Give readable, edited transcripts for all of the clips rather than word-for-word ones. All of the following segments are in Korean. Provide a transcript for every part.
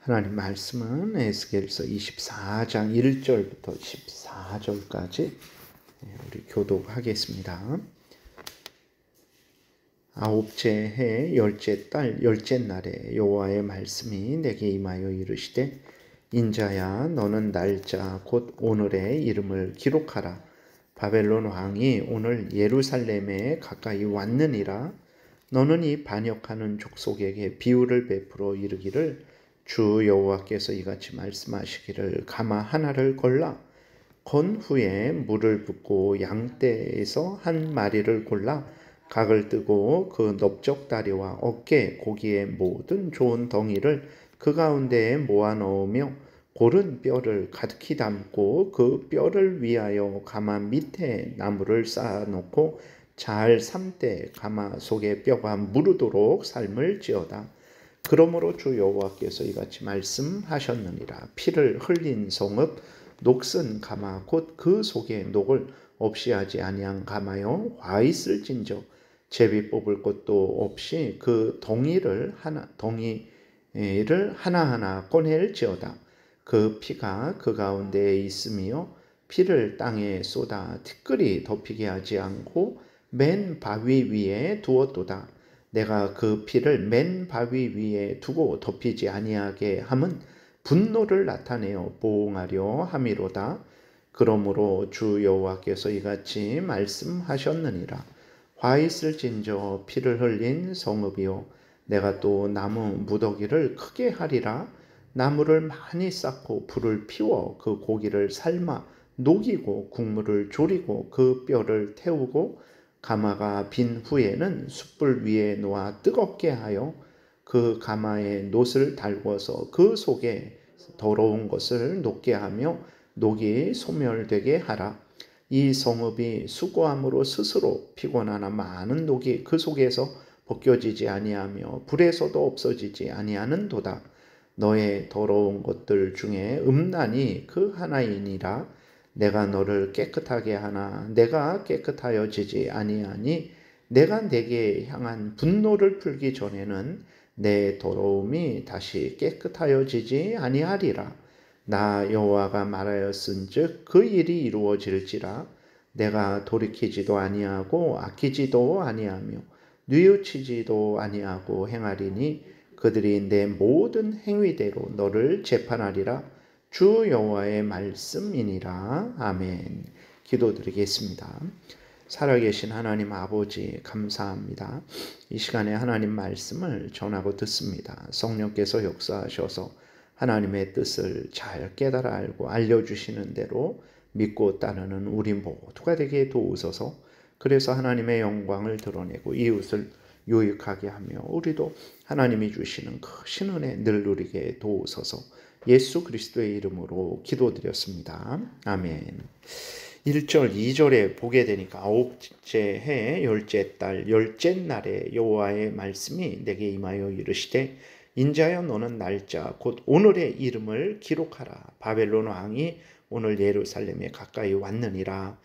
하나님 말씀은 에스겔서 24장 1절부터 14절까지 우리 교독하겠습니다. 아홉째 해 열째 달 열째 날에 여호와의 말씀이 내게 임하여 이르시되 인자야 너는 날짜 곧 오늘의 이름을 기록하라. 바벨론 왕이 오늘 예루살렘에 가까이 왔느니라. 너는 이 반역하는 족속에게 비유를 베풀어 이르기를 주 여호와께서 이같이 말씀하시기를 가마 하나를 골라 건 후에 물을 붓고 양떼에서 한 마리를 골라 각을 뜨고 그 넓적다리와 어깨 고기의 모든 좋은 덩이를 그 가운데에 모아 넣으며 고른 뼈를 가득히 담고 그 뼈를 위하여 가마 밑에 나무를 쌓아 놓고 잘 삶되 가마 속에 뼈가 무르도록 삶을지어다. 그러므로 주 여호와께서 이같이 말씀하셨느니라. 피를 흘린 성읍 녹슨 가마 곧 그 속에 녹을 없이 하지 아니한 가마여 화 있을진저 제비 뽑을 것도 없이 그 덩이를 하나하나 꺼낼지어다. 그 피가 그 가운데에 있으며 피를 땅에 쏟아 티끌이 덮이게 하지 않고 맨 바위 위에 두었도다. 내가 그 피를 맨 바위 위에 두고 덮이지 아니하게 함은 분노를 나타내어 보응하려 함이로다. 그러므로 주 여호와께서 이같이 말씀하셨느니라. 화 있을진저 피를 흘린 성읍이요 내가 또 나무 무더기를 크게 하리라. 나무를 많이 쌓고 불을 피워 그 고기를 삶아 녹이고 국물을 졸이고 그 뼈를 태우고 가마가 빈 후에는 숯불 위에 놓아 뜨겁게 하여 그 가마에 놋을 달궈서 그 속에 더러운 것을 녹게 하며 녹이 소멸되게 하라. 이 성읍이 수고함으로 스스로 피곤하나 많은 녹이 그 속에서 벗겨지지 아니하며 불에서도 없어지지 아니하는도다. 너의 더러운 것들 중에 음란이 그 하나이니라. 내가 너를 깨끗하게 하나 내가 깨끗하여지지 아니하니 내가 내게 향한 분노를 풀기 전에는 내 더러움이 다시 깨끗하여지지 아니하리라. 나 여호와가 말하였은즉 그 일이 이루어질지라. 내가 돌이키지도 아니하고 아끼지도 아니하며 뉘우치지도 아니하고 행하리니 그들이 내 모든 행위대로 너를 재판하리라. 주 여호와의 말씀이니라. 아멘. 기도드리겠습니다. 살아계신 하나님 아버지 감사합니다. 이 시간에 하나님 말씀을 전하고 듣습니다. 성령께서 역사하셔서 하나님의 뜻을 잘 깨달아 알고 알려주시는 대로 믿고 따르는 우리 모두가 되게 도우소서. 그래서 하나님의 영광을 드러내고 이웃을 유익하게 하며 우리도 하나님이 주시는 크신 은혜 늘 누리게 도우소서. 예수 그리스도의 이름으로 기도드렸습니다. 아멘. 1절 2절에 보게 되니까 아홉째 해 열째 달 열째 날에 여호와의 말씀이 내게 임하여 이르시되 인자여 너는 날짜 곧 오늘의 이름을 기록하라. 바벨론 왕이 오늘 예루살렘에 가까이 왔느니라.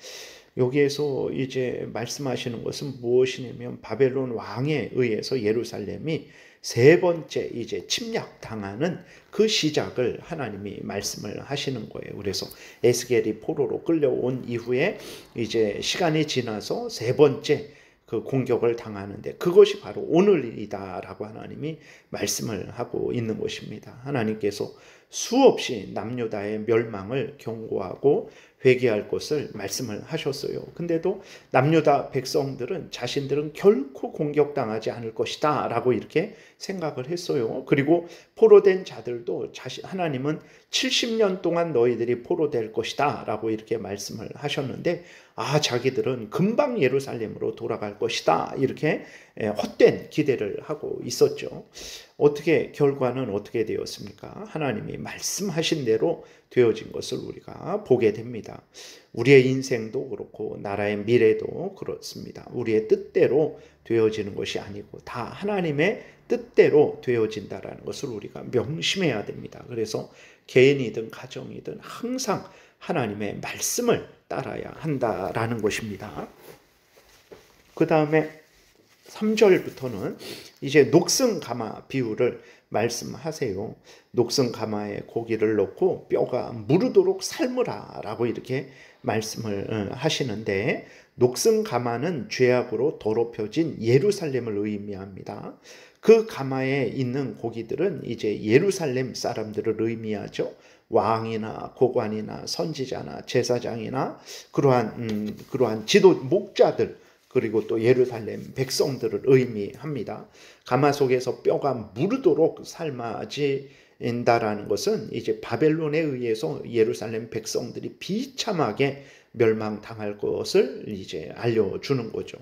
여기에서 이제 말씀하시는 것은 무엇이냐면 바벨론 왕에 의해서 예루살렘이 세 번째 이제 침략당하는 그 시작을 하나님이 말씀을 하시는 거예요. 그래서 에스겔이 포로로 끌려온 이후에 이제 시간이 지나서 세 번째 그 공격을 당하는데 그것이 바로 오늘이다라고 하나님이 말씀을 하고 있는 것입니다. 하나님께서 수없이 남유다의 멸망을 경고하고 회개할 것을 말씀을 하셨어요. 근데도 남유다 백성들은 자신들은 결코 공격당하지 않을 것이다 라고 이렇게 생각을 했어요. 그리고 포로된 자들도 하나님은 70년 동안 너희들이 포로될 것이다 라고 이렇게 말씀을 하셨는데 자기들은 금방 예루살렘으로 돌아갈 것이다 이렇게 헛된 기대를 하고 있었죠. 결과는 어떻게 되었습니까? 하나님이 말씀하신 대로 되어진 것을 우리가 보게 됩니다. 우리의 인생도 그렇고 나라의 미래도 그렇습니다. 우리의 뜻대로 되어지는 것이 아니고 다 하나님의 뜻대로 되어진다라는 것을 우리가 명심해야 됩니다. 그래서 개인이든 가정이든 항상 하나님의 말씀을 따라야 한다라는 것입니다. 그 다음에 3절부터는 이제 녹슨 가마 비유를 말씀하세요. 녹슨 가마에 고기를 넣고 뼈가 무르도록 삶으라 라고 이렇게 말씀을 하시는데, 녹슨 가마는 죄악으로 더럽혀진 예루살렘을 의미합니다. 그 가마에 있는 고기들은 이제 예루살렘 사람들을 의미하죠. 왕이나 고관이나 선지자나 제사장이나 그러한 지도 목자들, 그리고 또 예루살렘 백성들을 의미합니다. 가마 속에서 뼈가 무르도록 삶아진다라는 것은 이제 바벨론에 의해서 예루살렘 백성들이 비참하게 멸망당할 것을 이제 알려주는 거죠.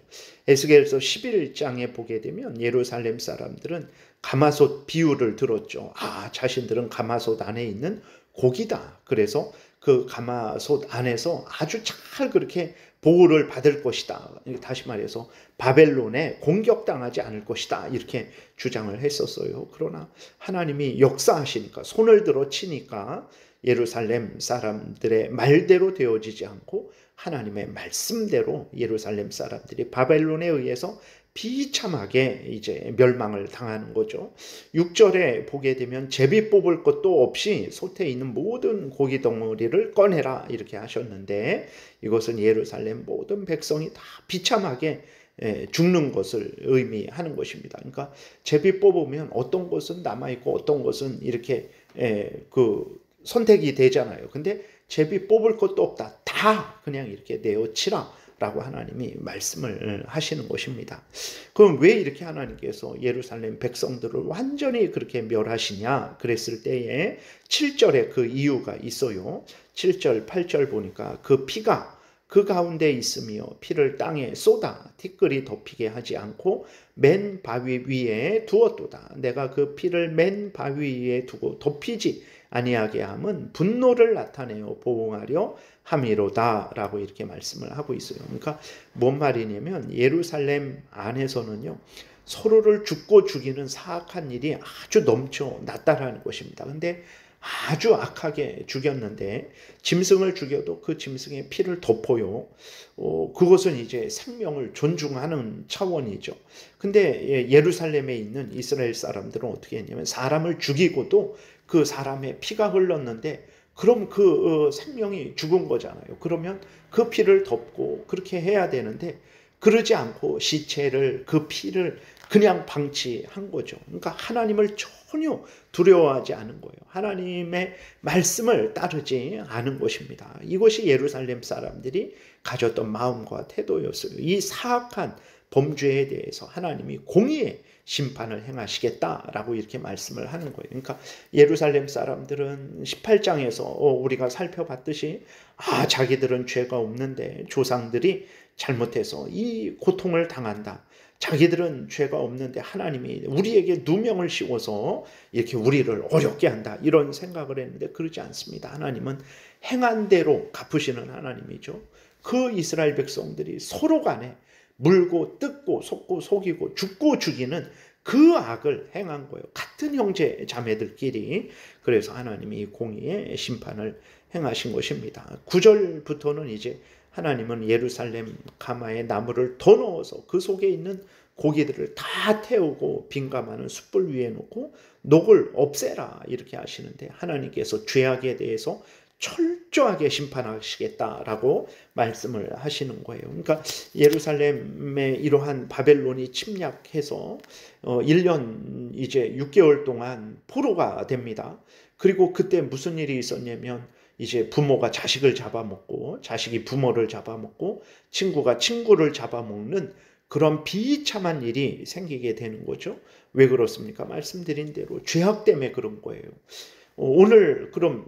에스겔서 11장에 보게 되면 예루살렘 사람들은 가마솥 비유를 들었죠. 자신들은 가마솥 안에 있는 고기다. 그래서 그 가마솥 안에서 아주 잘 그렇게 보호를 받을 것이다. 다시 말해서 바벨론에 공격당하지 않을 것이다. 이렇게 주장을 했었어요. 그러나 하나님이 역사하시니까, 손을 들어 치니까 예루살렘 사람들의 말대로 되어지지 않고 하나님의 말씀대로 예루살렘 사람들이 바벨론에 의해서 비참하게 이제 멸망을 당하는 거죠. 6절에 보게 되면 제비 뽑을 것도 없이 솥에 있는 모든 고기 덩어리를 꺼내라 이렇게 하셨는데, 이것은 예루살렘 모든 백성이 다 비참하게 죽는 것을 의미하는 것입니다. 그러니까 제비 뽑으면 어떤 것은 남아있고 어떤 것은 이렇게 선택이 되잖아요. 근데 제비 뽑을 것도 없다. 다 그냥 이렇게 내어치라 라고 하나님이 말씀을 하시는 것입니다. 그럼 왜 이렇게 하나님께서 예루살렘 백성들을 완전히 그렇게 멸하시냐 그랬을 때에 7절에 그 이유가 있어요. 7절 8절 보니까 그 피가 그 가운데 있으며 피를 땅에 쏟아 티끌이 덮이게 하지 않고 맨 바위 위에 두었도다. 내가 그 피를 맨 바위 위에 두고 덮이지 아니하게 함은 분노를 나타내어 보응하려 함이로다 라고 이렇게 말씀을 하고 있어요. 그러니까 뭔 말이냐면 예루살렘 안에서는요, 서로를 죽고 죽이는 사악한 일이 아주 넘쳐났다라는 것입니다. 근데 아주 악하게 죽였는데, 짐승을 죽여도 그 짐승의 피를 덮어요. 그것은 이제 생명을 존중하는 차원이죠. 근데 예루살렘에 있는 이스라엘 사람들은 어떻게 했냐면, 사람을 죽이고도 그 사람의 피가 흘렀는데 그럼 그 생명이 죽은 거잖아요. 그러면 그 피를 덮고 그렇게 해야 되는데, 그러지 않고 시체를, 그 피를 그냥 방치한 거죠. 그러니까 하나님을 전혀 두려워하지 않은 거예요. 하나님의 말씀을 따르지 않은 것입니다. 이것이 예루살렘 사람들이 가졌던 마음과 태도였어요. 이 사악한 범죄에 대해서 하나님이 공의의 심판을 행하시겠다라고 이렇게 말씀을 하는 거예요. 그러니까 예루살렘 사람들은 18장에서 우리가 살펴봤듯이 자기들은 죄가 없는데 조상들이 잘못해서 이 고통을 당한다. 자기들은 죄가 없는데 하나님이 우리에게 누명을 씌워서 이렇게 우리를 어렵게 한다. 이런 생각을 했는데 그렇지 않습니다. 하나님은 행한 대로 갚으시는 하나님이죠. 그 이스라엘 백성들이 서로 간에 물고 뜯고 속고 속이고 죽고 죽이는 그 악을 행한 거예요. 같은 형제 자매들끼리. 그래서 하나님이 공의의 심판을 행하신 것입니다. 9절부터는 이제 하나님은 예루살렘 가마에 나무를 더 넣어서 그 속에 있는 고기들을 다 태우고 빈 가마는 숯불 위에 놓고 녹을 없애라 이렇게 하시는데, 하나님께서 죄악에 대해서 철저하게 심판하시겠다라고 말씀을 하시는 거예요. 그러니까 예루살렘에 이러한 바벨론이 침략해서 1년 이제 6개월 동안 포로가 됩니다. 그리고 그때 무슨 일이 있었냐면, 이제 부모가 자식을 잡아먹고 자식이 부모를 잡아먹고 친구가 친구를 잡아먹는 그런 비참한 일이 생기게 되는 거죠. 왜 그렇습니까? 말씀드린 대로 죄악 때문에 그런 거예요. 오늘 그럼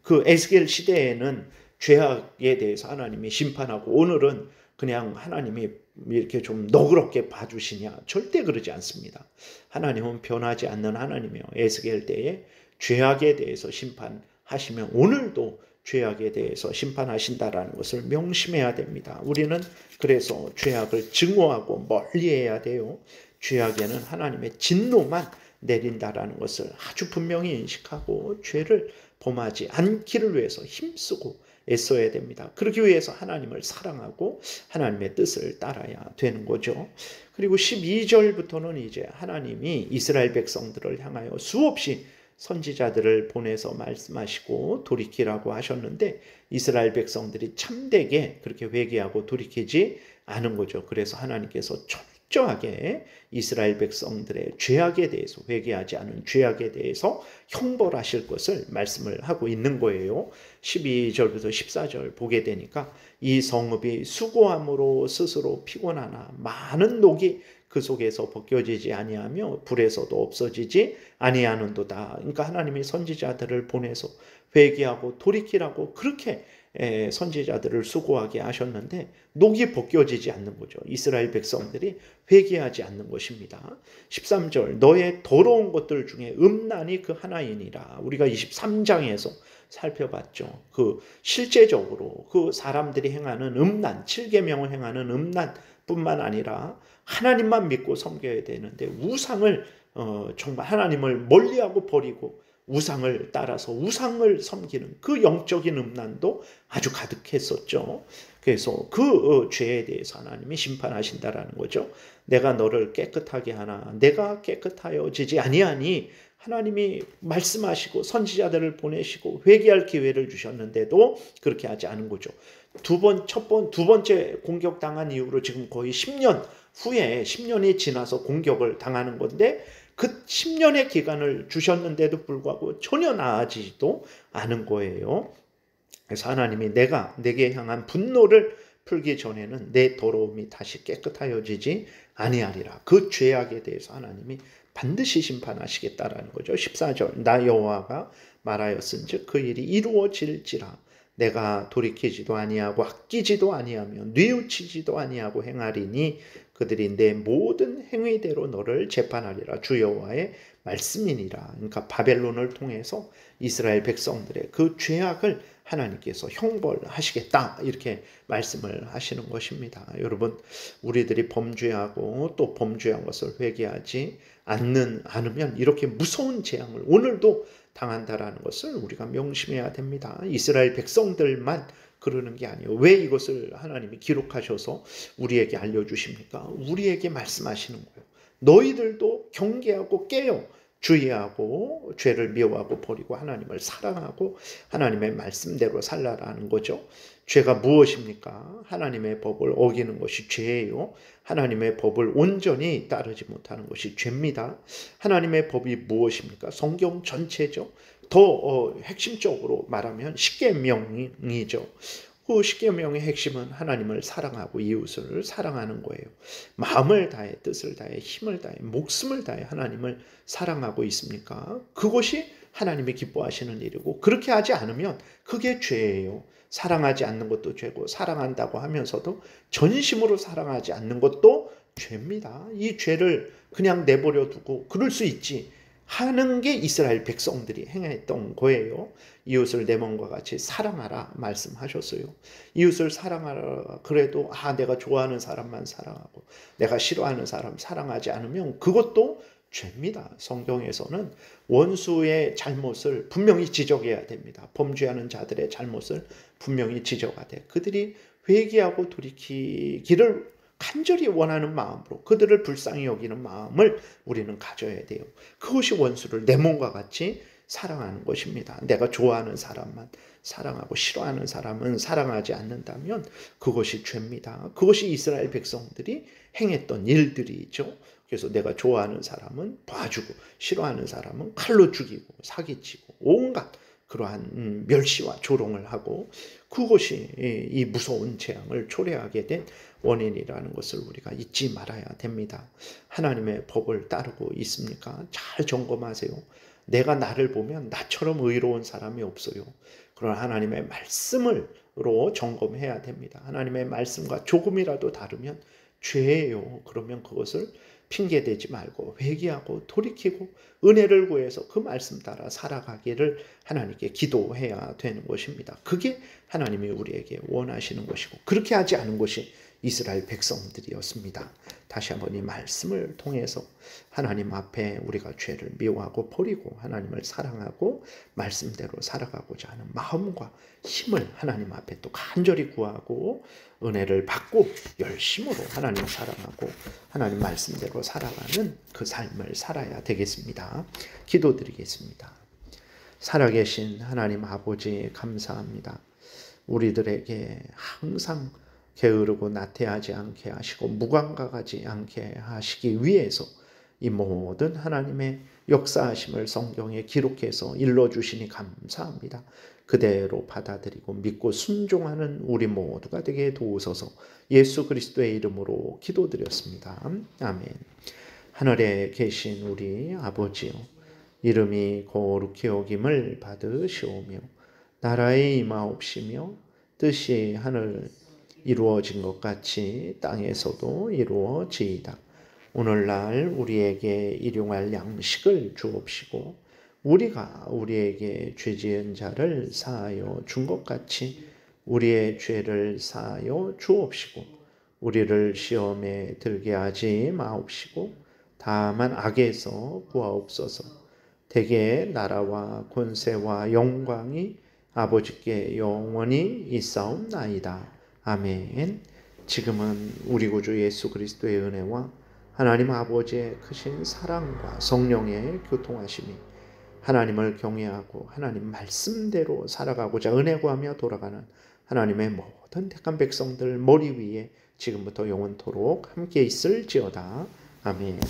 그 에스겔 시대에는 죄악에 대해서 하나님이 심판하고, 오늘은 그냥 하나님이 이렇게 좀 너그럽게 봐주시냐? 절대 그러지 않습니다. 하나님은 변하지 않는 하나님이에요. 에스겔 때에 죄악에 대해서 심판하시면 오늘도 죄악에 대해서 심판하신다라는 것을 명심해야 됩니다. 우리는 그래서 죄악을 증오하고 멀리해야 돼요. 죄악에는 하나님의 진노만 내린다라는 것을 아주 분명히 인식하고 죄를 범하지 않기를 위해서 힘쓰고 애써야 됩니다. 그러기 위해서 하나님을 사랑하고 하나님의 뜻을 따라야 되는 거죠. 그리고 12절부터는 이제 하나님이 이스라엘 백성들을 향하여 수없이 선지자들을 보내서 말씀하시고 돌이키라고 하셨는데 이스라엘 백성들이 참되게 그렇게 회개하고 돌이키지 않은 거죠. 그래서 하나님께서 철저하게 이스라엘 백성들의 죄악에 대해서 회개하지 않은 죄악에 대해서 형벌하실 것을 말씀을 하고 있는 거예요. 12절부터 14절 보게 되니까 이 성읍이 수고함으로 스스로 피곤하나 많은 녹이 그 속에서 벗겨지지 아니하며 불에서도 없어지지 아니하는도다. 그러니까 하나님이 선지자들을 보내서 회개하고 돌이키라고 그렇게 선지자들을 수고하게 하셨는데 녹이 벗겨지지 않는 거죠. 이스라엘 백성들이 회개하지 않는 것입니다. 13절 너의 더러운 것들 중에 음란이 그 하나이니라. 우리가 23장에서 살펴봤죠. 그 실제적으로 그 사람들이 행하는 음란, 7계명을 행하는 음란뿐만 아니라 하나님만 믿고 섬겨야 되는데 우상을 정말 하나님을 멀리하고 버리고 우상을 따라서 우상을 섬기는 그 영적인 음란도 아주 가득했었죠. 그래서 그 죄에 대해서 하나님이 심판하신다라는 거죠. 내가 너를 깨끗하게 하나 내가 깨끗하여지지 아니하니 하나님이 말씀하시고 선지자들을 보내시고 회개할 기회를 주셨는데도 그렇게 하지 않은 거죠. 두 번째 공격당한 이후로 지금 거의 10년 후에 10년이 지나서 공격을 당하는 건데 그 10년의 기간을 주셨는데도 불구하고 전혀 나아지지도 않은 거예요. 그래서 하나님이 내게 향한 분노를 풀기 전에는 내 더러움이 다시 깨끗하여지지 아니하리라. 그 죄악에 대해서 하나님이 반드시 심판하시겠다라는 거죠. 14절 나 여호와가 말하였은즉 그 일이 이루어질지라. 내가 돌이키지도 아니하고 아끼지도 아니하며 뉘우치지도 아니하고 행하리니 그들이 내 모든 행위대로 너를 재판하리라. 주 여호와의 말씀이니라. 그러니까 바벨론을 통해서 이스라엘 백성들의 그 죄악을 하나님께서 형벌하시겠다 이렇게 말씀을 하시는 것입니다. 여러분 우리들이 범죄하고 또 범죄한 것을 회개하지 않으면 이렇게 무서운 재앙을 오늘도 당한다라는 것을 우리가 명심해야 됩니다. 이스라엘 백성들만 그러는 게 아니에요. 왜 이것을 하나님이 기록하셔서 우리에게 알려주십니까? 우리에게 말씀하시는 거예요. 너희들도 경계하고 깨어 주의하고 죄를 미워하고 버리고 하나님을 사랑하고 하나님의 말씀대로 살라라는 거죠. 죄가 무엇입니까? 하나님의 법을 어기는 것이 죄예요. 하나님의 법을 온전히 따르지 못하는 것이 죄입니다. 하나님의 법이 무엇입니까? 성경 전체죠. 더 핵심적으로 말하면 십계명이죠. 그 십계명의 핵심은 하나님을 사랑하고 이웃을 사랑하는 거예요. 마음을 다해 뜻을 다해 힘을 다해 목숨을 다해 하나님을 사랑하고 있습니까? 그것이 하나님이 기뻐하시는 일이고 그렇게 하지 않으면 그게 죄예요. 사랑하지 않는 것도 죄고 사랑한다고 하면서도 전심으로 사랑하지 않는 것도 죄입니다. 이 죄를 그냥 내버려 두고 그럴 수 있지 하는 게 이스라엘 백성들이 행했던 거예요. 이웃을 내 몸과 같이 사랑하라 말씀하셨어요. 이웃을 사랑하라 그래도 내가 좋아하는 사람만 사랑하고 내가 싫어하는 사람 사랑하지 않으면 그것도 죄입니다. 성경에서는 원수의 잘못을 분명히 지적해야 됩니다. 범죄하는 자들의 잘못을 분명히 지적하되 그들이 회개하고 돌이키기를 간절히 원하는 마음으로 그들을 불쌍히 여기는 마음을 우리는 가져야 돼요. 그것이 원수를 내 몸과 같이 사랑하는 것입니다. 내가 좋아하는 사람만 사랑하고 싫어하는 사람은 사랑하지 않는다면 그것이 죄입니다. 그것이 이스라엘 백성들이 행했던 일들이죠. 그래서 내가 좋아하는 사람은 봐주고 싫어하는 사람은 칼로 죽이고 사기치고 온갖 그러한 멸시와 조롱을 하고 그것이 이 무서운 재앙을 초래하게 된 원인이라는 것을 우리가 잊지 말아야 됩니다. 하나님의 법을 따르고 있습니까? 잘 점검하세요. 내가 나를 보면 나처럼 의로운 사람이 없어요. 그러나 하나님의 말씀으로 점검해야 됩니다. 하나님의 말씀과 조금이라도 다르면 죄예요. 그러면 그것을 핑계대지 말고 회개하고 돌이키고 은혜를 구해서 그 말씀 따라 살아가기를 하나님께 기도해야 되는 것입니다. 그게 하나님이 우리에게 원하시는 것이고 그렇게 하지 않은 것이 이스라엘 백성들이었습니다. 다시 한번 이 말씀을 통해서 하나님 앞에 우리가 죄를 미워하고 버리고 하나님을 사랑하고 말씀대로 살아가고자 하는 마음과 힘을 하나님 앞에 또 간절히 구하고 은혜를 받고 열심으로 하나님 사랑하고 하나님 말씀대로 살아가는 그 삶을 살아야 되겠습니다. 기도드리겠습니다. 살아계신 하나님 아버지 감사합니다. 우리들에게 항상 게으르고 나태하지 않게 하시고 무감각하지 않게 하시기 위해서 이 모든 하나님의 역사하심을 성경에 기록해서 일러주시니 감사합니다. 그대로 받아들이고 믿고 순종하는 우리 모두가 되게 도우소서. 예수 그리스도의 이름으로 기도드렸습니다. 아멘. 하늘에 계신 우리 아버지요, 이름이 거룩히 여김을 받으시오며 나라의 임하옵시며 뜻이 하늘 이루어진 것 같이 땅에서도 이루어지이다. 오늘날 우리에게 일용할 양식을 주옵시고 우리가 우리에게 죄지은 자를 사하여 준 것 같이 우리의 죄를 사하여 주옵시고 우리를 시험에 들게 하지 마옵시고 다만 악에서 구하옵소서. 대개 나라와 권세와 영광이 아버지께 영원히 있사옵나이다. 아멘. 지금은 우리 구주 예수 그리스도의 은혜와 하나님 아버지의 크신 사랑과 성령의 교통하심이 하나님을 경외하고 하나님 말씀대로 살아가고자 은혜 구하며 돌아가는 하나님의 모든 택한 백성들 머리 위에 지금부터 영원토록 함께 있을지어다. 아멘.